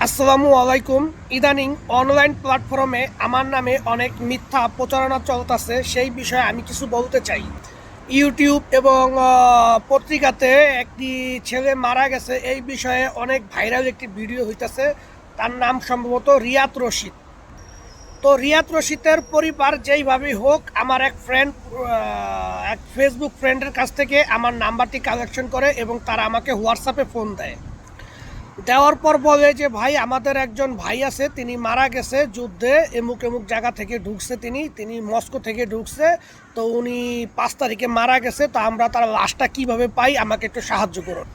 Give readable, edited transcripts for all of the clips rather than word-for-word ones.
আসসালামু আলাইকুম। ইদানিং অনলাইন প্ল্যাটফর্মে আমার নামে অনেক মিথ্যা প্রচারণা চলতেছে, সেই বিষয়ে আমি কিছু বলতে চাই। ইউটিউব এবং পত্রিকাতে একটি ছেলে মারা গেছে, এই বিষয়ে অনেক ভাইরাল একটি ভিডিও হইতেছে। তার নাম সম্ভবত রিয়াদ রশিদ। তো রিয়াদ রশিদের পরিবার যেইভাবেই হোক, আমার এক ফ্রেন্ড, এক ফেসবুক ফ্রেন্ডের কাছ থেকে আমার নাম্বারটি কালেকশন করে এবং তারা আমাকে হোয়াটসঅ্যাপে ফোন দেয়। দেওয়ার পর বলে যে ভাই, আমাদের একজন ভাই আছে, তিনি মারা গেছে যুদ্ধে, এমুক এমুক জায়গা থেকে ঢুকছে, তিনি মস্কো থেকে ঢুকছে। তো উনি 5 তারিখে মারা গেছে, তো আমরা তার লাশটা কিভাবে পাই, আমাকে একটু সাহায্য করুন।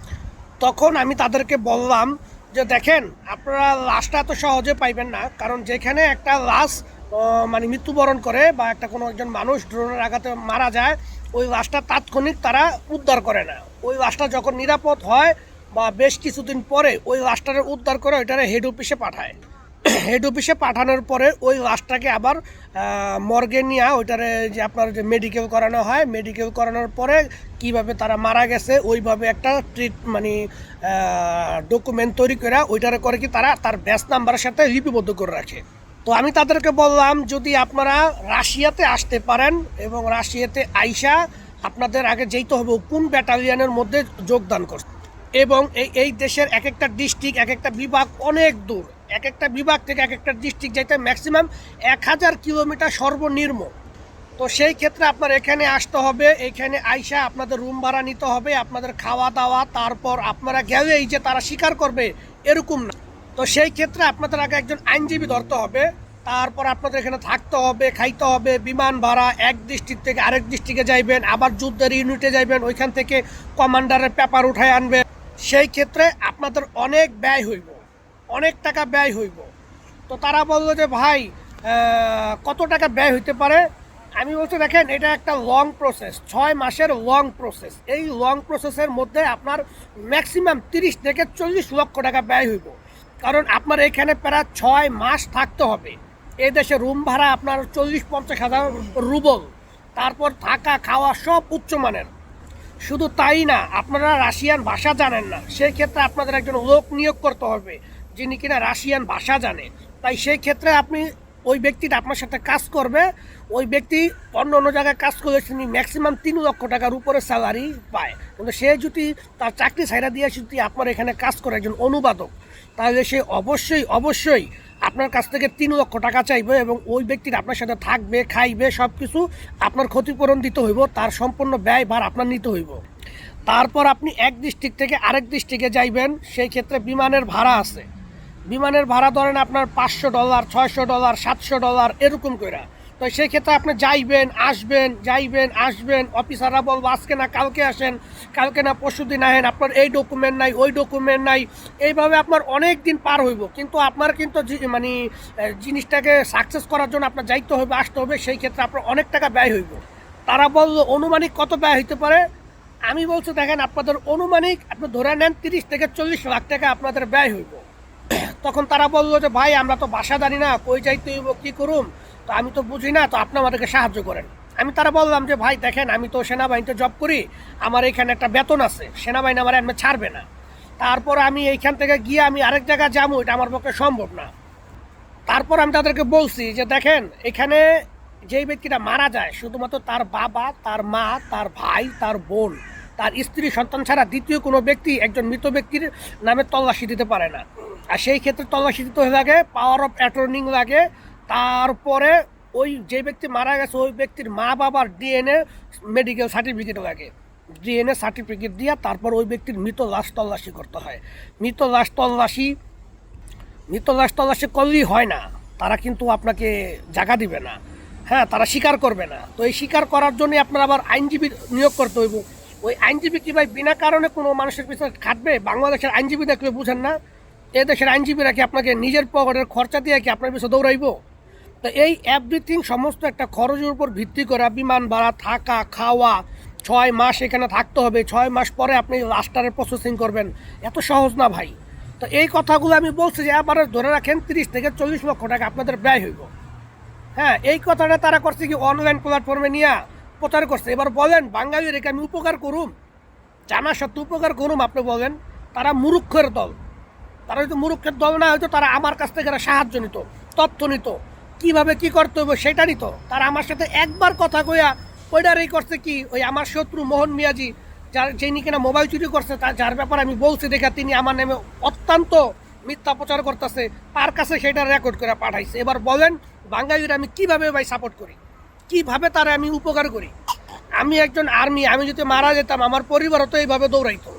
তখন আমি তাদেরকে বললাম যে দেখেন, আপনারা লাশটা এত সহজে পাইবেন না, কারণ যেখানে একটা লাশ মানে মৃত্যুবরণ করে বা একটা কোনো একজন মানুষ ড্রোনের আঘাতে মারা যায়, ওই লাশটা তাৎক্ষণিক তারা উদ্ধার করে না। ওই লাশটা যখন নিরাপদ হয় বা বেশ কিছুদিন পরে ওই লাশটারে উদ্ধার করে ওইটারে হেড অফিসে পাঠায়। হেড অফিসে পাঠানোর পরে ওই লাশটাকে আবার মর্গে নিয়ে ওইটারে যে আপনার যে মেডিকেল করানো হয়, মেডিকেল করানোর পরে কিভাবে তারা মারা গেছে ওইভাবে একটা মানে ডকুমেন্ট তৈরি করে ওইটারে করে কি তারা তার ব্যাচ নাম্বারের সাথে লিপিবদ্ধ করে রাখে। তো আমি তাদেরকে বললাম, যদি আপনারা রাশিয়াতে আসতে পারেন এবং রাশিয়াতে আইসা আপনাদের আগে যেতে হবে কোন ব্যাটালিয়নের মধ্যে যোগদান করতে, এবং এই দেশের এক একটা ডিস্ট্রিক্ট, এক একটা বিভাগ অনেক দূর, এক একটা বিভাগ থেকে এক একটা ডিস্ট্রিক্ট যাইতে ম্যাক্সিমাম 1000 কিলোমিটার সর্বনিম্ন। তো সেই ক্ষেত্রে আপনার এখানে আসতে হবে, এখানে আইসা আপনাদের রুম ভাড়া নিতে হবে, আপনাদের খাওয়া দাওয়া, তারপর আপনারা গেলেই যে তারা স্বীকার করবে এরকম না। তো সেই ক্ষেত্রে আপনাদের আগে একজন আইনজীবী ধরতে হবে, তারপর আপনাদের এখানে থাকতে হবে, খাইতে হবে, বিমান ভাড়া, এক ডিস্ট্রিক্ট থেকে আরেক ডিস্ট্রিক্টে যাইবেন, আবার যুদ্ধের ইউনিটে যাইবেন, ওইখান থেকে কমান্ডারের পেপার উঠায় আনবেন। সেই ক্ষেত্রে আপনাদের অনেক ব্যয় হইব, অনেক টাকা ব্যয় হইব। তো তারা বললো যে ভাই, কত টাকা ব্যয় হইতে পারে। আমি বলতে দেখেন, এটা একটা লং প্রসেস, 6 মাসের লং প্রসেস। এই লং প্রসেসের মধ্যে আপনার ম্যাক্সিমাম 30 থেকে 40 লক্ষ টাকা ব্যয় হইব, কারণ আপনার এখানে প্রায় 6 মাস থাকতে হবে। এই দেশে রুম ভাড়া আপনার 40-50 হাজার রুবল, তারপর থাকা খাওয়া সব উচ্চমানের। শুধু তাই না, আপনারা রাশিয়ান ভাষা জানেন না, সেই ক্ষেত্রে আপনাদের একজন লোক নিয়োগ করতে হবে যিনি কিনা রাশিয়ান ভাষা জানে। তাই সেই ক্ষেত্রে আপনি ওই ব্যক্তিটা আপনার সাথে কাজ করবে। ওই ব্যক্তি অন্য জায়গায় কাজ করে তিনি ম্যাক্সিমাম 3 লক্ষ টাকার উপরে স্যালারি পায়, কিন্তু সে যদি তার চাকরি ছাইড়া দিয়ে যদি আপনার এখানে কাজ করে একজন অনুবাদক, তাহলে সে অবশ্যই অবশ্যই আপনার কাছ থেকে 3 লক্ষ টাকা চাইবে এবং ওই ব্যক্তির আপনার সাথে থাকবে, খাইবে, সব কিছু আপনার ক্ষতিপূরণ দিতে হইব, তার সম্পূর্ণ ব্যয় ভার আপনার নিতে হইব। তারপর আপনি এক ডিস্ট্রিক্ট থেকে আরেক ডিস্ট্রিক্টে যাইবেন, সেই ক্ষেত্রে বিমানের ভাড়া আছে। বিমানের ভাড়া ধরেন আপনার $500, $600, $700 এরকম করে। তো সেই ক্ষেত্রে আপনি যাইবেন আসবেন, যাইবেন আসবেন, অফিসাররা বলবো আজকে না কালকে আসেন, কালকে না পরশুদিন আসেন, আপনার এই ডকুমেন্ট নাই, ওই ডকুমেন্ট নাই, এইভাবে আপনার অনেক দিন পার হইব। কিন্তু আপনার কিন্তু মানে জিনিসটাকে সাকসেস করার জন্য আপনার যাইতে হবে, আসতে হবে, সেই ক্ষেত্রে আপনার অনেক টাকা ব্যয় হইব। তারা বললো অনুমানিক কত ব্যয় হইতে পারে। আমি বলছি দেখেন, আপনাদের অনুমানিক আপনি ধরে নেন 30 থেকে 40 লাখ টাকা আপনাদের ব্যয় হইব। তখন তারা বললো যে ভাই, আমরা তো ভাষা জানি না, কই যাইতে হইব, কী করুম, তো আমি তো বুঝি না, তো আপনি আমাদেরকে সাহায্য করেন। আমি তারা বললাম যে ভাই দেখেন, আমি তো সেনাবাহিনীতে জব করি, আমার এখানে একটা বেতন আছে, সেনাবাহিনী আমার এমনি ছাড়বে না। তারপর আমি এইখান থেকে গিয়ে আমি আরেক জায়গায় যাবো, এটা আমার পক্ষে সম্ভব না। তারপর আমি তাদেরকে বলছি যে দেখেন, এখানে যেই ব্যক্তিটা মারা যায় শুধুমাত্র তার বাবা, তার মা, তার ভাই, তার বোন, তার স্ত্রী সন্তান ছাড়া দ্বিতীয় কোনো ব্যক্তি একজন মৃত ব্যক্তির নামে তল্লাশি দিতে পারে না। আর সেই ক্ষেত্রে তল্লাশি দিতে লাগে, পাওয়ার অফ অ্যাটর্নি লাগে, তারপরে ওই যে ব্যক্তি মারা গেছে ওই ব্যক্তির মা বাবার ডিএনএ মেডিকেল সার্টিফিকেট লাগে। ডিএনএ সার্টিফিকেট দিয়ে তারপর ওই ব্যক্তির মৃত লাশ তল্লাশি করতে হয়। মৃত লাশ তল্লাশি করলেই হয় না, তারা কিন্তু আপনাকে জায়গা দিবে না, হ্যাঁ, তারা স্বীকার করবে না। তো এই স্বীকার করার জন্য আপনার আবার আইনজীবী নিয়োগ করতে হইব। ওই আইনজীবী কি ভাই বিনা কারণে কোনো মানুষের পিছনে খাটবে? বাংলাদেশের আইনজীবী দেখলে বুঝেন না, এদেশের আইনজীবীরা কি আপনাকে নিজের পকেটের খরচা দিয়ে কি আপনার পিছনে দৌড়াইব? তো এই এভরিথিং সমস্ত একটা খরচের উপর ভিত্তি করে বিমান ভাড়া, থাকা, খাওয়া, 6 মাস এখানে থাকতে হবে, 6 মাস পরে আপনি লাস্টারের প্রসেসিং করবেন, এত সহজ না ভাই। তো এই কথাগুলো আমি বলছি যে আবার ধরে রাখেন 30 থেকে 40 লক্ষ টাকা আপনাদের ব্যয় হইব। হ্যাঁ, এই কথাটা তারা করছে কি অনলাইন প্ল্যাটফর্মে নিয়ে প্রচার করছে। এবার বলেন, বাঙালি রেখে আমি উপকার করুম, জানা সত্ত্বে উপকার করুম, আপনি বলেন? তারা মূর্খের দল, তারা যদি মুরুক্ষের দল না হয়তো তারা আমার কাছ থেকে সাহায্য নিত, তথ্য নিত, কীভাবে কী করতে হবে সেটা নিত। তারা আমার সাথে একবার কথা কইয়া ওইটারই করছে কি, ওই আমার শত্রু মোহন মিয়াজি, যিনি কিনা মোবাইল চুরি করছে, যার ব্যাপারে আমি বলছি দেখা তিনি আমার নামে অত্যন্ত মিথ্যা প্রচার করতেছে, তার কাছে সেটা রেকর্ড করে পাঠাইছে। এবার বলেন বাঙালির আমি কিভাবে ভাই সাপোর্ট করি, কিভাবে তারা আমি উপকার করি? আমি একজন আর্মি, আমি যদি মারা যেতাম আমার পরিবারও তো এইভাবে দৌড়াইতো,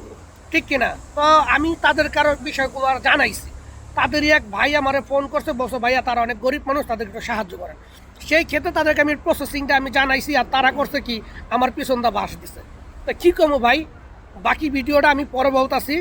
ঠিক কিনা? তো আমি তাদের কারো বিষয়গুলো জানাইছি। তাদেরই এক ভাই আমারে ফোন করছে, বলছে ভাইয়া তারা অনেক গরিব মানুষ, তাদেরকে একটু সাহায্য করেন। সেই ক্ষেত্রে তাদেরকে আমি প্রসেসিংটা আমি জানাইছি, আর তারা করছে কি আমার পিছন দা বাস দিছে। তা কী কমো ভাই, বাকি ভিডিওটা আমি পরে বলতাছি।